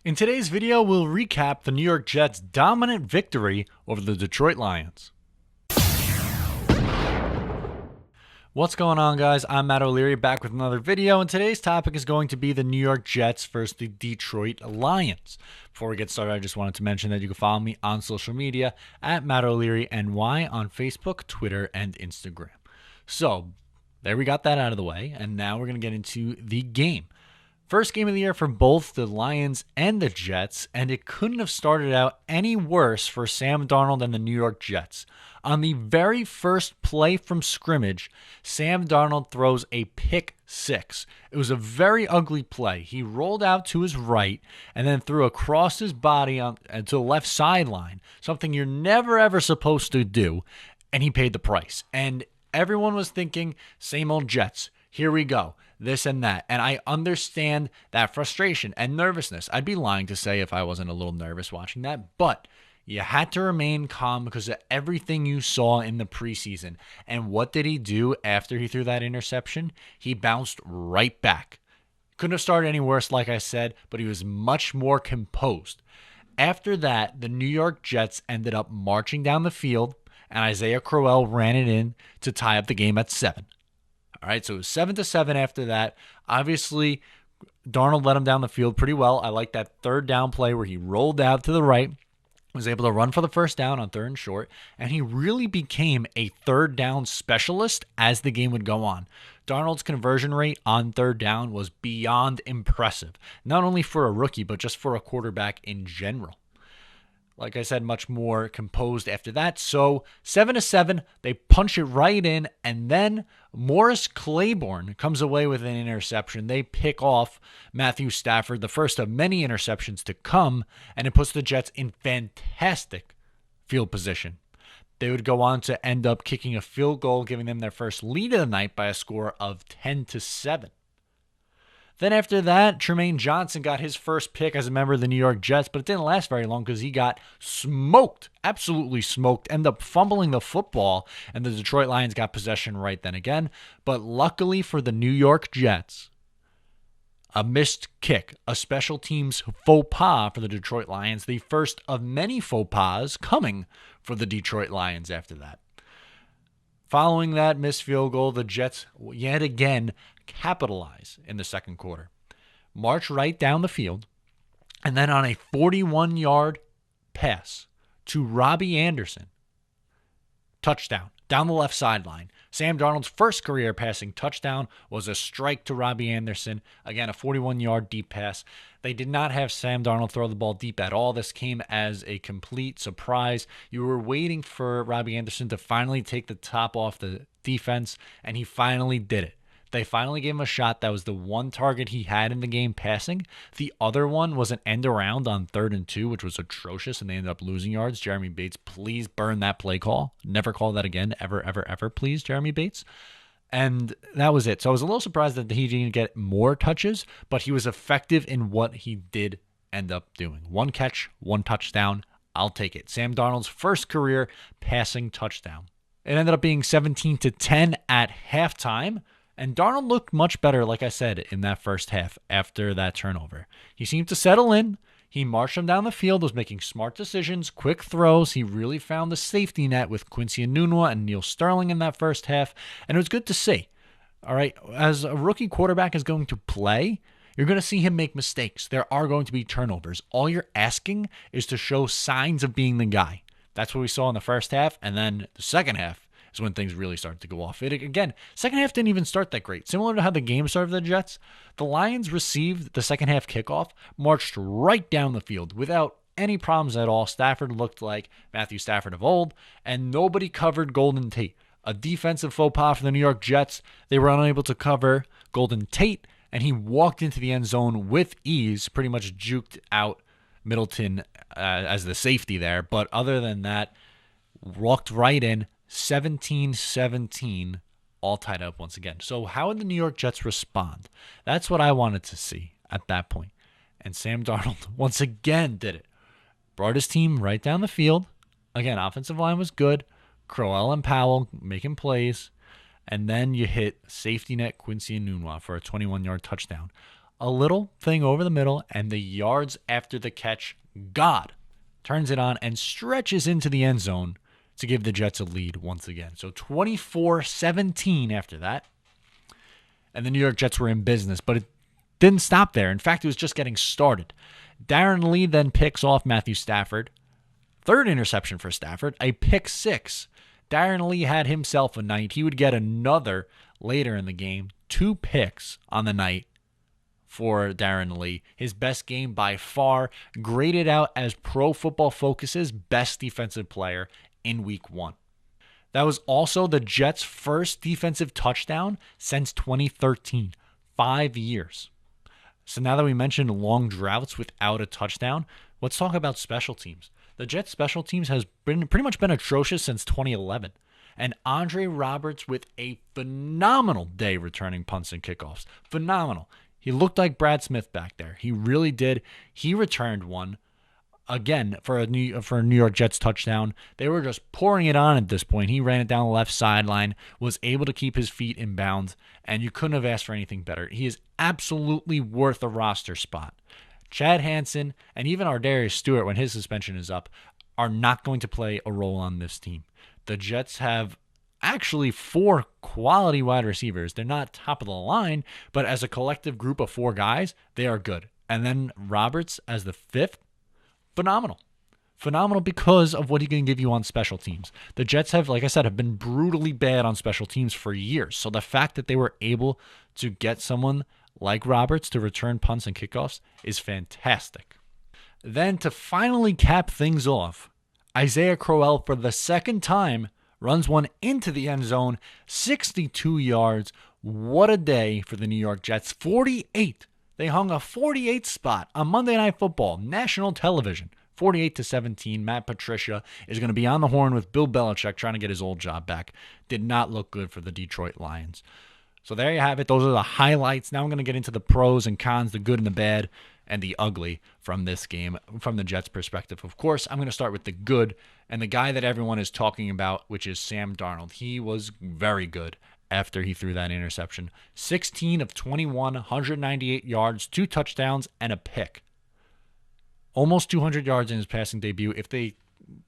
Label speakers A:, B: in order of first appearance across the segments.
A: In today's video, we'll recap the New York Jets' dominant victory over the Detroit Lions. What's going on, guys? I'm Matt O'Leary, back with another video, and today's topic is going to be the New York Jets versus the Detroit Lions. Before we get started, I just wanted to mention that you can follow me on social media at Matt O'Leary NY on Facebook, Twitter, and Instagram. So, there we got that out of the way, and now we're going to get into the game. First game of the year for both the Lions and the Jets, and it couldn't have started out any worse for Sam Darnold and the New York Jets. On the very first play from scrimmage, Sam Darnold throws a pick six. It was a very ugly play. He rolled out to his right and then threw across his body to the left sideline, something you're never ever supposed to do, and he paid the price. And everyone was thinking, same old Jets. Here we go, this and that. And I understand that frustration and nervousness. I'd be lying to say if I wasn't a little nervous watching that. But you had to remain calm because of everything you saw in the preseason. And what did he do after he threw that interception? He bounced right back. Couldn't have started any worse, like I said, but he was much more composed. After that, the New York Jets ended up marching down the field, and Isaiah Crowell ran it in to tie up the game at 7. All right, so it was 7-7 after that. Obviously, Darnold led him down the field pretty well. I like that third down play where he rolled out to the right, was able to run for the first down on 3rd and short, and he really became a third down specialist as the game would go on. Darnold's conversion rate on 3rd down was beyond impressive, not only for a rookie, but just for a quarterback in general. Like I said, much more composed after that. So 7-7, they punch it right in, and then Morris Claiborne comes away with an interception. They pick off Matthew Stafford, the first of many interceptions to come, and it puts the Jets in fantastic field position. They would go on to end up kicking a field goal, giving them their first lead of the night by a score of 10-7. Then after that, Trumaine Johnson got his first pick as a member of the New York Jets, but it didn't last very long because he got smoked, absolutely smoked, ended up fumbling the football, and the Detroit Lions got possession right then again. But luckily for the New York Jets, a missed kick, a special teams faux pas for the Detroit Lions, the first of many faux pas coming for the Detroit Lions after that. Following that missed field goal, the Jets yet again capitalize in the second quarter. March right down the field, and then on a 41-yard pass to Robbie Anderson, touchdown, down the left sideline. Sam Darnold's first career passing touchdown was a strike to Robbie Anderson. Again, a 41-yard deep pass. They did not have Sam Darnold throw the ball deep at all. This came as a complete surprise. You were waiting for Robbie Anderson to finally take the top off the defense, and he finally did it. They finally gave him a shot. That was the one target he had in the game passing. The other one was an end around on 3rd and 2, which was atrocious, and they ended up losing yards. Jeremy Bates, please burn that play call. Never call that again, ever, ever, ever, please, Jeremy Bates. And that was it. So I was a little surprised that he didn't get more touches, but he was effective in what he did end up doing. 1 catch, 1 touchdown. I'll take it. Sam Darnold's first career passing touchdown. It ended up being 17-10 at halftime. And Darnold looked much better, like I said, in that first half after that turnover. He seemed to settle in. He marched him down the field, was making smart decisions, quick throws. He really found the safety net with Quincy Enunwa and Neil Sterling in that first half, and it was good to see. All right, as a rookie quarterback is going to play, you're going to see him make mistakes. There are going to be turnovers. All you're asking is to show signs of being the guy. That's what we saw in the first half, and then the second half is when things really started to go off. Again, second half didn't even start that great. Similar to how the game started for the Jets, the Lions received the second half kickoff, marched right down the field without any problems at all. Stafford looked like Matthew Stafford of old, and nobody covered Golden Tate. A defensive faux pas for the New York Jets. They were unable to cover Golden Tate, and he walked into the end zone with ease, pretty much juked out Middleton as the safety there. But other than that, walked right in. 17-17, all tied up once again. So how would the New York Jets respond? That's what I wanted to see at that point. And Sam Darnold once again did it. Brought his team right down the field. Again, offensive line was good. Crowell and Powell making plays. And then you hit safety net Quincy Enunwa for a 21-yard touchdown. A little thing over the middle, and the yards after the catch, God turns it on and stretches into the end zone to give the Jets a lead once again. So 24-17 after that. And the New York Jets were in business, but it didn't stop there. In fact, it was just getting started. Darren Lee then picks off Matthew Stafford. Third interception for Stafford, a pick six. Darren Lee had himself a night. He would get another later in the game. 2 picks on the night for Darren Lee. His best game by far, graded out as Pro Football Focus's best defensive player in week 1. That was also the Jets' first defensive touchdown since 2013. 5 years. So now that we mentioned long droughts without a touchdown, let's talk about special teams. The Jets' special teams has been pretty much been atrocious since 2011. And Andre Roberts with a phenomenal day returning punts and kickoffs. Phenomenal. He looked like Brad Smith back there. He really did. He returned one. Again, for a New York Jets touchdown. They were just pouring it on at this point. He ran it down the left sideline, was able to keep his feet in bounds, and you couldn't have asked for anything better. He is absolutely worth a roster spot. Chad Hansen and even Ardarius Stewart, when his suspension is up, are not going to play a role on this team. The Jets have actually 4 quality wide receivers. They're not top of the line, but as a collective group of 4 guys, they are good. And then Roberts as the 5th, phenomenal. Phenomenal because of what he can give you on special teams. The Jets have, like I said, have been brutally bad on special teams for years. So the fact that they were able to get someone like Roberts to return punts and kickoffs is fantastic. Then to finally cap things off, Isaiah Crowell for the second time runs one into the end zone, 62 yards. What a day for the New York Jets. 48. They hung a 48 spot on Monday Night Football, national television. 48-17. Matt Patricia is going to be on the horn with Bill Belichick trying to get his old job back. Did not look good for the Detroit Lions. So there you have it. Those are the highlights. Now I'm going to get into the pros and cons, the good and the bad, and the ugly from this game, from the Jets' perspective. Of course, I'm going to start with the good, and the guy that everyone is talking about, which is Sam Darnold. He was very good after he threw that interception. 16 of 21, 198 yards, 2 touchdowns, and a pick. Almost 200 yards in his passing debut. If they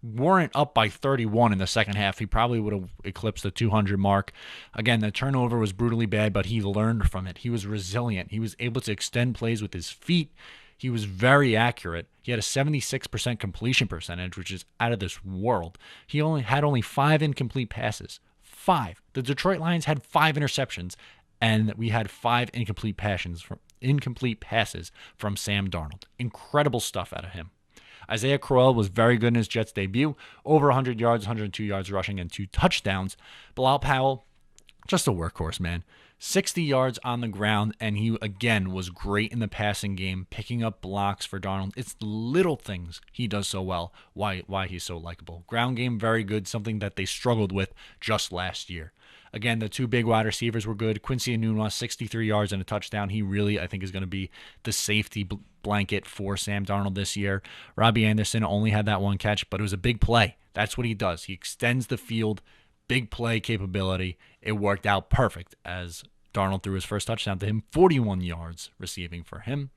A: weren't up by 31 in the second half, he probably would have eclipsed the 200 mark. Again, the turnover was brutally bad, but he learned from it. He was resilient. He was able to extend plays with his feet. He was very accurate. He had a 76% completion percentage, which is out of this world. He had only 5 incomplete passes. 5. The Detroit Lions had 5 interceptions, and we had 5 incomplete passes from Sam Darnold. Incredible stuff out of him. Isaiah Crowell was very good in his Jets debut. Over 100 yards, 102 yards rushing, and 2 touchdowns. Bilal Powell, just a workhorse, man. 60 yards on the ground, and he, again, was great in the passing game, picking up blocks for Darnold. It's little things he does so well, why he's so likable. Ground game, very good, something that they struggled with just last year. Again, the 2 big wide receivers were good. Quincy Enunwa, 63 yards and a touchdown. He really, I think, is going to be the safety blanket for Sam Darnold this year. Robbie Anderson only had that 1 catch, but it was a big play. That's what he does. He extends the field, big play capability. It worked out perfect as Darnold threw his first touchdown to him, 41 yards receiving for him.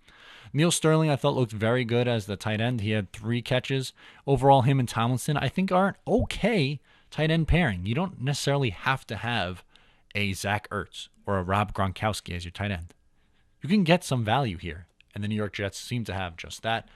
A: Neil Sterling, I thought, looked very good as the tight end. He had 3 catches. Overall, him and Tomlinson, I think, are an okay tight end pairing. You don't necessarily have to have a Zach Ertz or a Rob Gronkowski as your tight end. You can get some value here, and the New York Jets seem to have just that.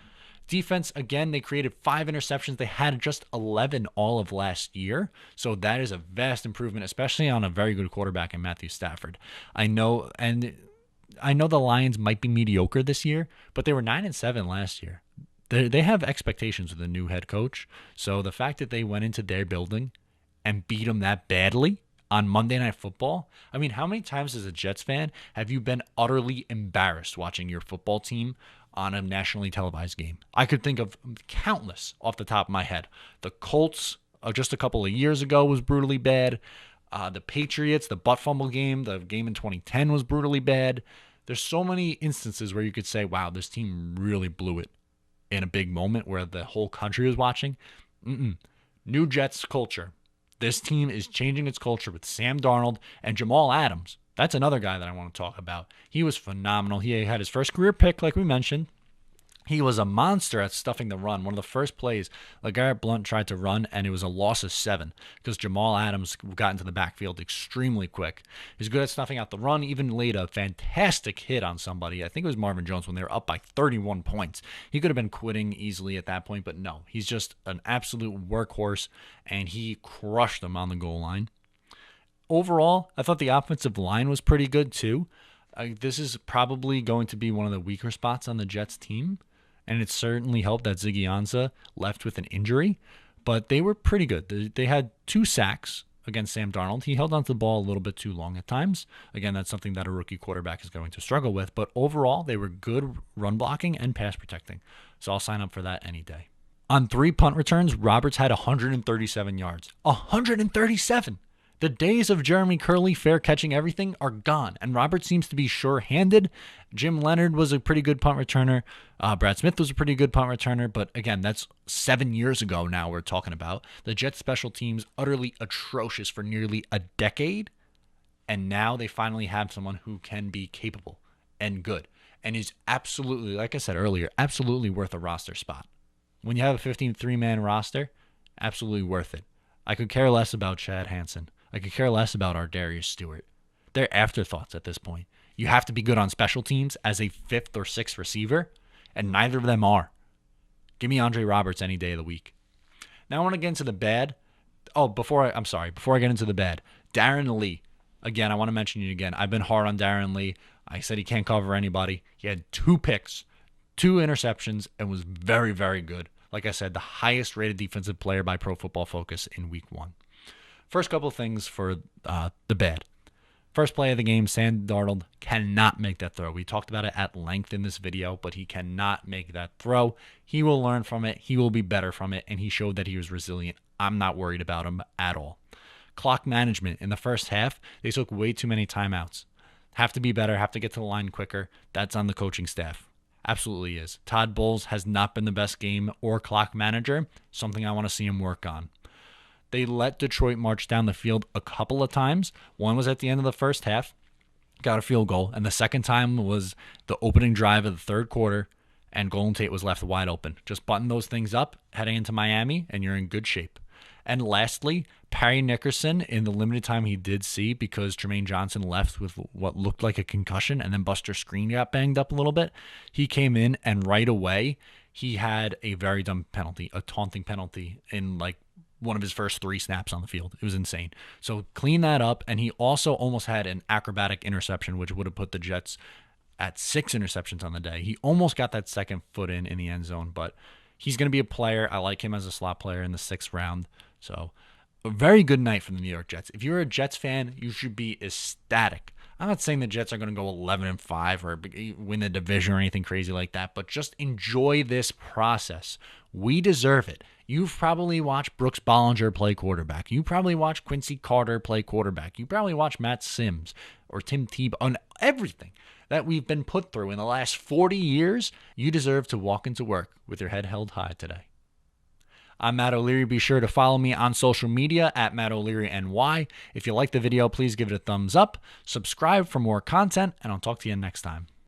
A: Defense, again, they created 5 interceptions. They had just 11 all of last year, so that is a vast improvement, especially on a very good quarterback in Matthew Stafford. I know the Lions might be mediocre this year, but they were 9-7 last year. They have expectations with a new head coach, so the fact that they went into their building and beat them that badly on Monday Night Football. I mean, how many times as a Jets fan have you been utterly embarrassed watching your football team on a nationally televised game? I could think of countless off the top of my head. The Colts just a couple of years ago was brutally bad. The Patriots, the butt fumble game, the game in 2010 was brutally bad. There's so many instances where you could say, wow, this team really blew it in a big moment where the whole country was watching. New Jets culture. This team is changing its culture with Sam Darnold and Jamal Adams. That's another guy that I want to talk about. He was phenomenal. He had his first career pick, like we mentioned. He was a monster at stuffing the run. One of the first plays, LeGarrette Blount tried to run, and it was a loss of 7 because Jamal Adams got into the backfield extremely quick. He's good at stuffing out the run, even laid a fantastic hit on somebody. I think it was Marvin Jones when they were up by 31 points. He could have been quitting easily at that point, but no. He's just an absolute workhorse, and he crushed them on the goal line. Overall, I thought the offensive line was pretty good too. This is probably going to be one of the weaker spots on the Jets team. And it certainly helped that Ziggy Ansah left with an injury, but they were pretty good. They had 2 sacks against Sam Darnold. He held onto the ball a little bit too long at times. Again, that's something that a rookie quarterback is going to struggle with, but overall, they were good run blocking and pass protecting. So I'll sign up for that any day. On 3 punt returns, Roberts had 137 yards. 137! The days of Jeremy Curley fair catching everything are gone, and Roberts seems to be sure-handed. Jim Leonard was a pretty good punt returner. Brad Smith was a pretty good punt returner, but again, that's 7 years ago now we're talking about. The Jets special teams utterly atrocious for nearly a decade, and now they finally have someone who can be capable and good, and is absolutely, like I said earlier, absolutely worth a roster spot. When you have a 15-3-man roster, absolutely worth it. I could care less about Chad Hansen. I could care less about our Darius Stewart. They're afterthoughts at this point. You have to be good on special teams as a 5th or 6th receiver, and neither of them are. Give me Andre Roberts any day of the week. Now I want to get into the bad. Before I get into the bad, Darren Lee. Again, I want to mention you again. I've been hard on Darren Lee. I said he can't cover anybody. He had 2 picks, 2 interceptions, and was very, very good. Like I said, the highest rated defensive player by Pro Football Focus in week 1. First couple of things for the bad. First play of the game, Sam Darnold cannot make that throw. We talked about it at length in this video, but he cannot make that throw. He will learn from it. He will be better from it, and he showed that he was resilient. I'm not worried about him at all. Clock management. In the first half, they took way too many timeouts. Have to be better, have to get to the line quicker. That's on the coaching staff. Absolutely is. Todd Bowles has not been the best game or clock manager, something I want to see him work on. They let Detroit march down the field a couple of times. One was at the end of the first half, got a field goal, and the second time was the opening drive of the third quarter, and Golden Tate was left wide open. Just button those things up, heading into Miami, and you're in good shape. And lastly, Perry Nickerson, in the limited time he did see, because Jermaine Johnson left with what looked like a concussion, and then Buster Skrine got banged up a little bit, he came in, and right away, he had a very dumb penalty, a taunting penalty in one of his first 3 snaps on the field. It was insane. So clean that up. And he also almost had an acrobatic interception, which would have put the Jets at 6 interceptions on the day. He almost got that second foot in the end zone, but he's going to be a player. I like him as a slot player in the 6th round. So a very good night for the New York Jets. If you're a Jets fan, you should be ecstatic. I'm not saying the Jets are going to go 11-5 or win the division or anything crazy like that, but just enjoy this process. We deserve it. You've probably watched Brooks Bollinger play quarterback. You probably watched Quincy Carter play quarterback. You probably watched Matt Sims or Tim Tebow on everything that we've been put through in the last 40 years. You deserve to walk into work with your head held high today. I'm Matt O'Leary. Be sure to follow me on social media at Matt O'Leary NY. If you like the video, please give it a thumbs up. Subscribe for more content, and I'll talk to you next time.